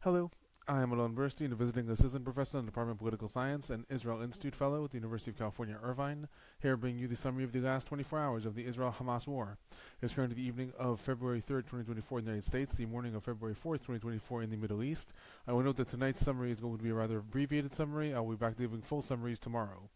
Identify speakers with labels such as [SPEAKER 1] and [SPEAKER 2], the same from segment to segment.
[SPEAKER 1] Hello, I am Alon Burstein, a visiting assistant professor in the Department of Political Science and Israel Institute Fellow at the University of California, Irvine, here bringing you the summary of the last 24 hours of the Israel-Hamas War. It's currently the evening of February 3rd, 2024 in the United States, the morning of February 4th, 2024 in the Middle East. I will note that tonight's summary is going to be a rather abbreviated summary. I will be back giving full summaries tomorrow.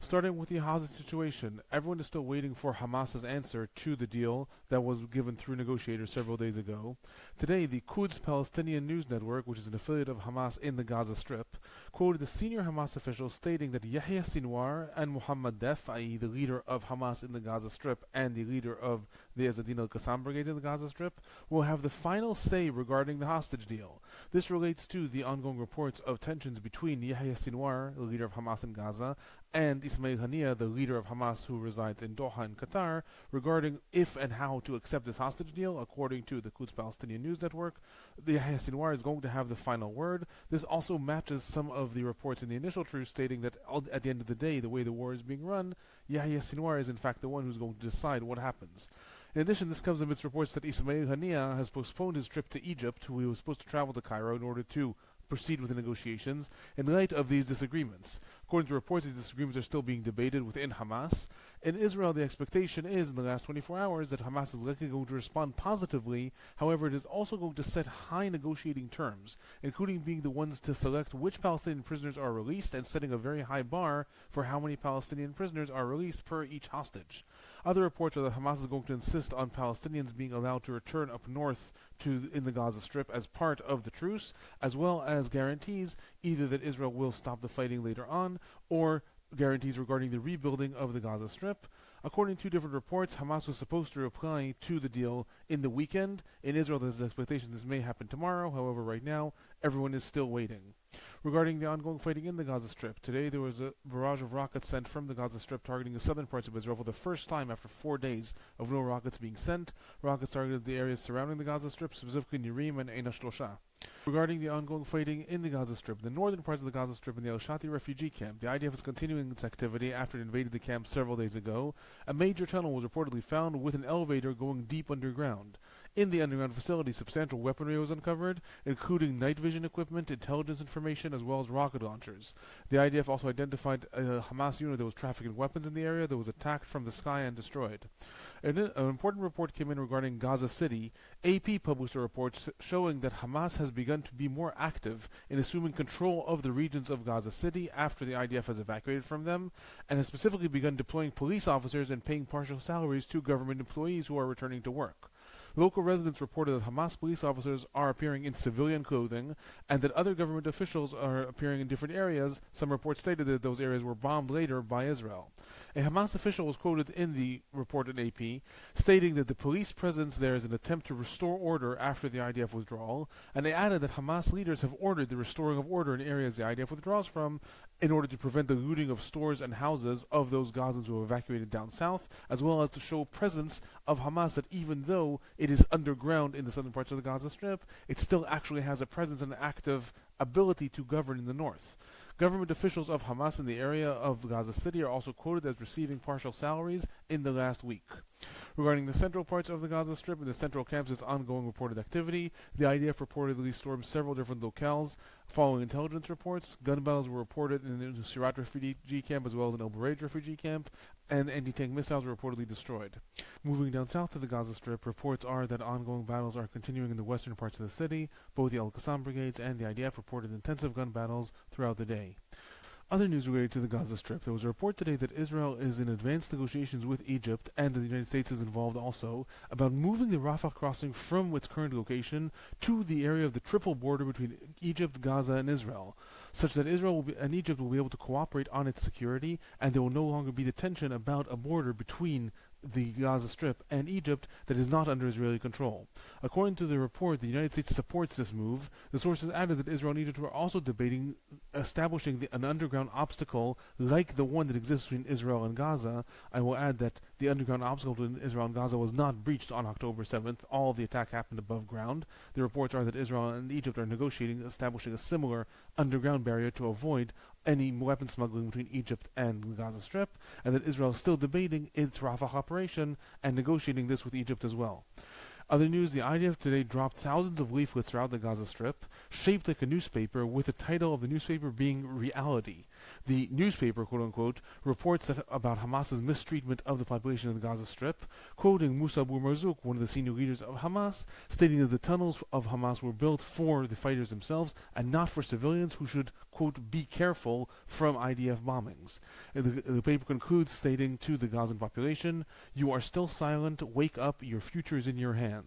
[SPEAKER 1] Starting with the hostage situation, everyone is still waiting for Hamas's answer to the deal that was given through negotiators several days ago. Today, the Quds Palestinian News Network, which is an affiliate of Hamas in the Gaza Strip, quoted a senior Hamas official stating that Yahya Sinwar and Muhammad Def, i.e. the leader of Hamas in the Gaza Strip and the leader of the Ezzedine al-Qassam Brigade in the Gaza Strip, will have the final say regarding the hostage deal. This relates to the ongoing reports of tensions between Yahya Sinwar, the leader of Hamas in Gaza, and Ismail Haniyeh, the leader of Hamas who resides in Doha in Qatar, regarding if and how to accept this hostage deal. According to the Quds Palestinian News Network, the Yahya Sinwar is going to have the final word. This also matches some of the reports in the initial truce stating that at the end of the day, the way the war is being run, Yahya Sinwar is in fact the one who's going to decide what happens. In addition, this comes amidst reports that Ismail Haniyeh has postponed his trip to Egypt, who he was supposed to travel to Cairo in order to proceed with the negotiations in light of these disagreements. According to reports, these disagreements are still being debated within Hamas. In Israel, the expectation is in the last 24 hours that Hamas is likely going to respond positively. However, it is also going to set high negotiating terms, including being the ones to select which Palestinian prisoners are released and setting a very high bar for how many Palestinian prisoners are released per each hostage. Other reports are that Hamas is going to insist on Palestinians being allowed to return up north in the Gaza Strip as part of the truce, as well as guarantees either that Israel will stop the fighting later on, or guarantees regarding the rebuilding of the Gaza Strip. According to different reports, Hamas was supposed to reply to the deal in the weekend. In Israel, there's an expectation this may happen tomorrow. However, right now, everyone is still waiting. Regarding the ongoing fighting in the Gaza Strip, today there was a barrage of rockets sent from the Gaza Strip targeting the southern parts of Israel for the first time after 4 days of no rockets being sent. Rockets targeted the areas surrounding the Gaza Strip, specifically Nirim and Ein HaShlosha. Regarding the ongoing fighting in the Gaza Strip, the northern parts of the Gaza Strip and the El-Shati refugee camp, the IDF is continuing its activity after it invaded the camp several days ago. A major tunnel was reportedly found with an elevator going deep underground. In the underground facility, substantial weaponry was uncovered, including night vision equipment, intelligence information, as well as rocket launchers. The IDF also identified a Hamas unit that was trafficking weapons in the area that was attacked from the sky and destroyed. An important report came in regarding Gaza City. AP published a report showing that Hamas has begun to be more active in assuming control of the regions of Gaza City after the IDF has evacuated from them, and has specifically begun deploying police officers and paying partial salaries to government employees who are returning to work. Local residents reported that Hamas police officers are appearing in civilian clothing and that other government officials are appearing in different areas. Some reports stated that those areas were bombed later by Israel. A Hamas official was quoted in the report in AP, stating that the police presence there is an attempt to restore order after the IDF withdrawal, and they added that Hamas leaders have ordered the restoring of order in areas the IDF withdraws from in order to prevent the looting of stores and houses of those Gazans who have evacuated down south, as well as to show presence of Hamas that even though it is underground in the southern parts of the Gaza Strip, it still actually has a presence and an active ability to govern in the north. Government officials of Hamas in the area of Gaza City are also quoted as receiving partial salaries in the last week. Regarding the central parts of the Gaza Strip and the central camps, its ongoing reported activity, the IDF reportedly stormed several different locales. Following intelligence reports, gun battles were reported in the Nuseirat refugee camp as well as an El Bureid refugee camp, and anti-tank missiles were reportedly destroyed. Moving down south to the Gaza Strip, reports are that ongoing battles are continuing in the western parts of the city. Both the Al-Qassam brigades and the IDF reported intensive gun battles throughout the day. Other news related to the Gaza Strip. There was a report today that Israel is in advanced negotiations with Egypt, and that the United States is involved also, about moving the Rafah crossing from its current location to the area of the triple border between Egypt, Gaza, and Israel, such that Israel and Egypt will be able to cooperate on its security, and there will no longer be the tension about a border between the Gaza Strip and Egypt that is not under Israeli control. According to the report, the United States supports this move. The sources added that Israel and Egypt were also debating establishing an underground obstacle like the one that exists between Israel and Gaza. I will add that the underground obstacle between Israel and Gaza was not breached on October 7th. All of the attack happened above ground. The reports are that Israel and Egypt are negotiating establishing a similar underground barrier to avoid any weapon smuggling between Egypt and the Gaza Strip, and that Israel is still debating its Rafah operation and negotiating this with Egypt as well. Other news, the IDF today dropped thousands of leaflets throughout the Gaza Strip, shaped like a newspaper, with the title of the newspaper being Reality. The newspaper, quote-unquote, reports about Hamas's mistreatment of the population of the Gaza Strip, quoting Musa Abu Marzouk, one of the senior leaders of Hamas, stating that the tunnels of Hamas were built for the fighters themselves and not for civilians who should, quote, be careful from IDF bombings. The paper concludes stating to the Gazan population, "You are still silent, wake up, your future is in your hands."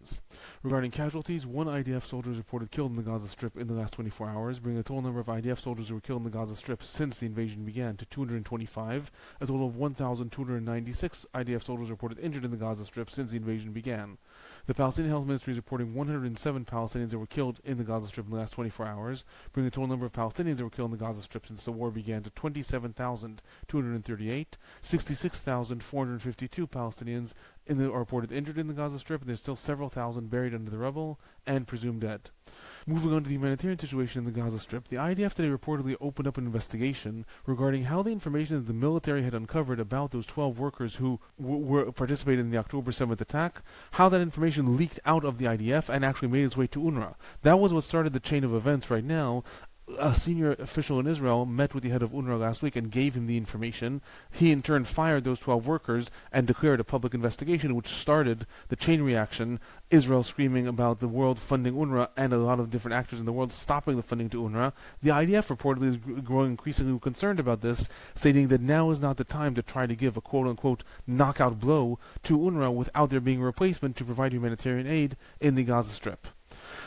[SPEAKER 1] Regarding casualties, one IDF soldier is reported killed in the Gaza Strip in the last 24 hours, bringing the total number of IDF soldiers who were killed in the Gaza Strip since the invasion began to 225. A total of 1,296 IDF soldiers reported injured in the Gaza Strip since the invasion began. The Palestinian Health Ministry is reporting 107 Palestinians that were killed in the Gaza Strip in the last 24 hours, bringing the total number of Palestinians that were killed in the Gaza Strip since the war began to 27,238. 66,452 Palestinians are reported injured in the Gaza Strip, and there's still several thousand buried under the rubble and presumed dead. Moving on to the humanitarian situation in the Gaza Strip, the IDF today reportedly opened up an investigation regarding how the information that the military had uncovered about those 12 workers who were participating in the October 7th attack, how that information leaked out of the IDF and actually made its way to UNRWA. That was what started the chain of events right now. A senior official in Israel met with the head of UNRWA last week and gave him the information. He in turn fired those 12 workers and declared a public investigation, which started the chain reaction, Israel screaming about the world funding UNRWA and a lot of different actors in the world stopping the funding to UNRWA. The IDF reportedly is growing increasingly concerned about this, stating that now is not the time to try to give a quote-unquote knockout blow to UNRWA without there being a replacement to provide humanitarian aid in the Gaza Strip.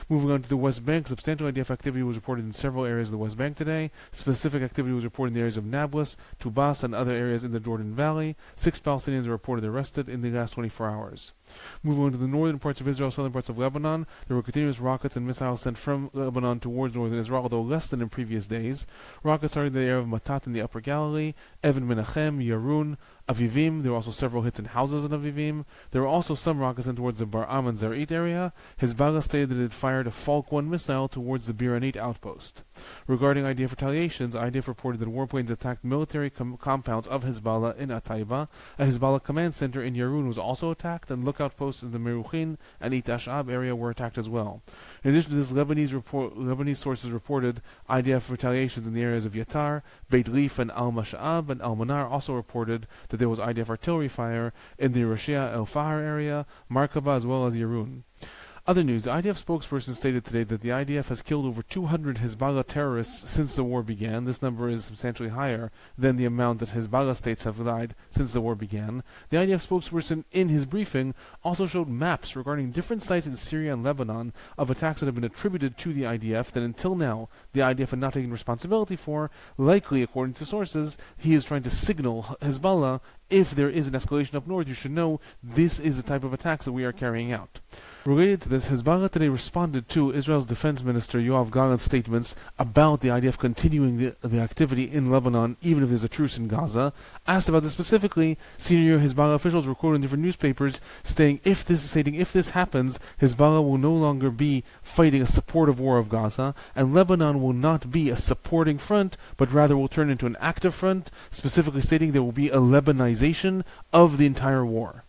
[SPEAKER 1] Moving on to the West Bank, substantial IDF activity was reported in several areas of the West Bank today. Specific activity was reported in the areas of Nablus, Tubas, and other areas in the Jordan Valley. 6 Palestinians were reported arrested in the last 24 hours. Moving on to the northern parts of Israel, southern parts of Lebanon, there were continuous rockets and missiles sent from Lebanon towards northern Israel, although less than in previous days. Rockets started in the area of Matat in the Upper Galilee, Evan Menachem, Yarun, Avivim. There were also several hits in houses in Avivim. There were also some rockets sent towards the Bar-Am and Zarit area. Hezbollah stated that it fired a Falk 1 missile towards the Biranit outpost. Regarding IDF retaliations, IDF reported that warplanes attacked military compounds of Hezbollah in Ataiba. A Hezbollah command center in Yarun was also attacked, and lookout posts in the Meruchin and It Ash'ab area were attacked as well. In addition to this, Lebanese sources reported IDF retaliations in the areas of Yatar, Beit Lif, and Al-Mash'ab, and Al-Manar also reported that there was IDF artillery fire in the Rashia El-Fahar area, Markaba, as well as Yarun. Other news, the IDF spokesperson stated today that the IDF has killed over 200 Hezbollah terrorists since the war began. This number is substantially higher than the amount that Hezbollah states have died since the war began. The IDF spokesperson, in his briefing, also showed maps regarding different sites in Syria and Lebanon of attacks that have been attributed to the IDF that until now the IDF had not taken responsibility for. Likely, according to sources, he is trying to signal Hezbollah, if there is an escalation up north, you should know this is the type of attacks that we are carrying out. Related to this, Hezbollah today responded to Israel's defense minister Yoav Gallant's statements about the IDF continuing the activity in Lebanon, even if there's a truce in Gaza. Asked about this specifically, senior Hezbollah officials were quoted in different newspapers stating if this happens, Hezbollah will no longer be fighting a supportive war of Gaza, and Lebanon will not be a supporting front, but rather will turn into an active front, specifically stating there will be a Lebanization of the entire war.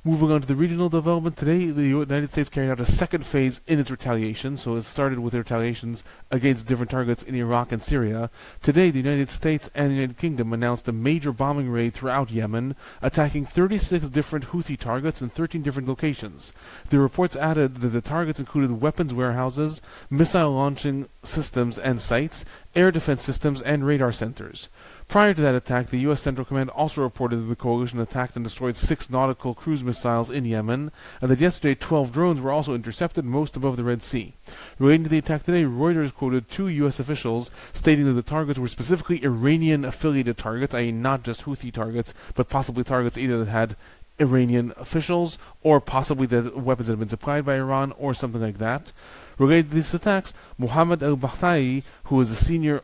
[SPEAKER 1] Moving on to the regional development, today the United States carried out a second phase in its retaliation. So it started with retaliations against different targets in Iraq and Syria. Today the United States and the United Kingdom announced a major bombing raid throughout Yemen, attacking 36 different Houthi targets in 13 different locations. The reports added that the targets included weapons warehouses, missile launching systems and sites, air defense systems, and radar centers. Prior to that attack, the U.S. Central Command also reported that the coalition attacked and destroyed 6 nautical cruise missiles in Yemen, and that yesterday 12 drones were also intercepted, most above the Red Sea. Relating to the attack today, Reuters quoted 2 U.S. officials stating that the targets were specifically Iranian-affiliated targets, i.e. not just Houthi targets, but possibly targets either that had Iranian officials, or possibly that weapons had been supplied by Iran, or something like that. Related to these attacks, Mohammed al-Bahtai, who is a senior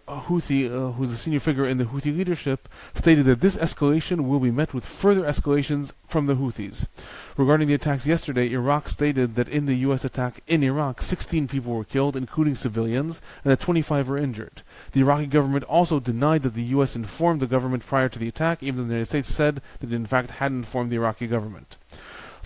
[SPEAKER 1] figure in the Houthi leadership, stated that this escalation will be met with further escalations from the Houthis. Regarding the attacks yesterday, Iraq stated that in the U.S. attack in Iraq, 16 people were killed, including civilians, and that 25 were injured. The Iraqi government also denied that the U.S. informed the government prior to the attack, even though the United States said that it in fact had informed the Iraqi government.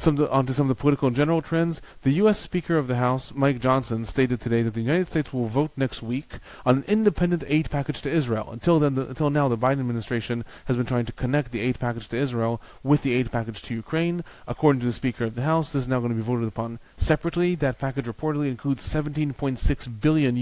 [SPEAKER 1] Onto some of the political and general trends. The U.S. Speaker of the House, Mike Johnson, stated today that the United States will vote next week on an independent aid package to Israel. Until now, the Biden administration has been trying to connect the aid package to Israel with the aid package to Ukraine. According to the Speaker of the House, this is now going to be voted upon separately. That package reportedly includes $17.6 billion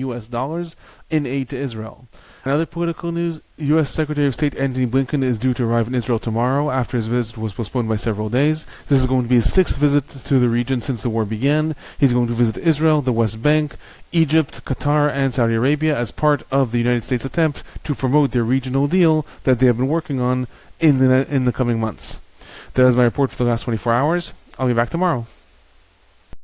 [SPEAKER 1] in aid to Israel. In other political news, U.S. Secretary of State Antony Blinken is due to arrive in Israel tomorrow after his visit was postponed by several days. This is going to be his 6th visit to the region since the war began. He's going to visit Israel, the West Bank, Egypt, Qatar, and Saudi Arabia as part of the United States' attempt to promote their regional deal that they have been working on in the coming months. That is my report for the last 24 hours. I'll be back tomorrow.